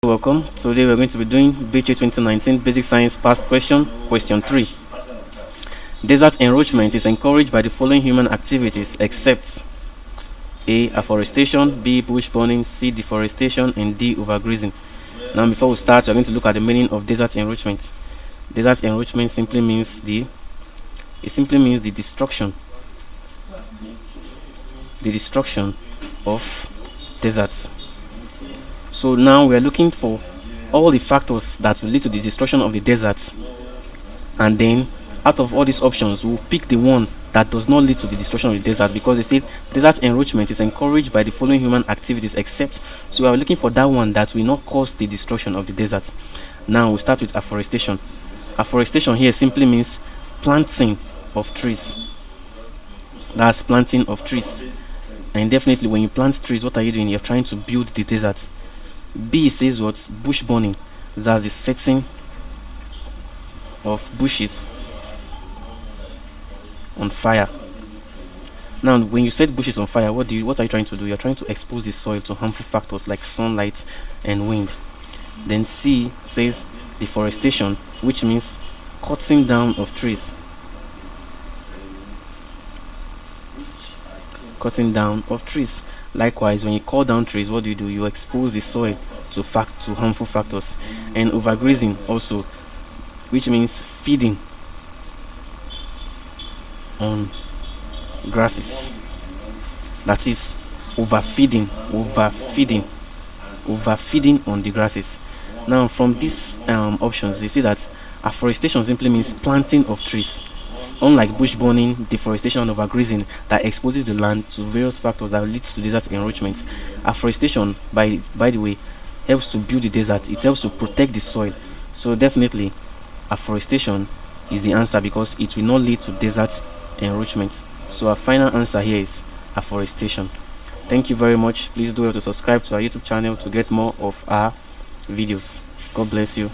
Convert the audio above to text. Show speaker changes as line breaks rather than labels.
Welcome. Today we're going to be doing BECE 2019 Basic Science Past Question, Question 3. Desert enroachment is encouraged by the following human activities except A. Afforestation, B. Bush burning, C. Deforestation, and D. Overgrazing. Now before we start, we're going to look at the meaning of desert enroachment. Desert enroachment simply means the destruction of deserts. So now we are looking for all the factors that will lead to the destruction of the deserts, and then out of all these options we'll pick the one that does not lead to the destruction of the desert, because they said desert enroachment is encouraged by the following human activities except. So we are looking for that one that will not cause the destruction of the desert. Now we start with afforestation. Afforestation here simply means planting of trees. That's planting of trees. And definitely when you plant trees, what are you doing? You're trying to build the desert. B says what? Bush burning. That's the setting of bushes on fire. Now when you set bushes on fire, what are you trying to do? You're trying to expose the soil to harmful factors like sunlight and wind. Then C says deforestation, which means cutting down of trees. Cutting down of trees. Likewise, when you cut down trees, what do? You expose the soil to harmful factors. And overgrazing also, which means feeding on grasses. That is overfeeding on the grasses. Now from these options, you see that afforestation simply means planting of trees. Unlike bush burning, deforestation, and overgrazing that exposes the land to various factors that lead to desert enrichment, afforestation, by the way, helps to build the desert. It helps to protect the soil. So definitely, afforestation is the answer because it will not lead to desert enrichment. So our final answer here is afforestation. Thank you very much. Please do well to subscribe to our YouTube channel to get more of our videos. God bless you.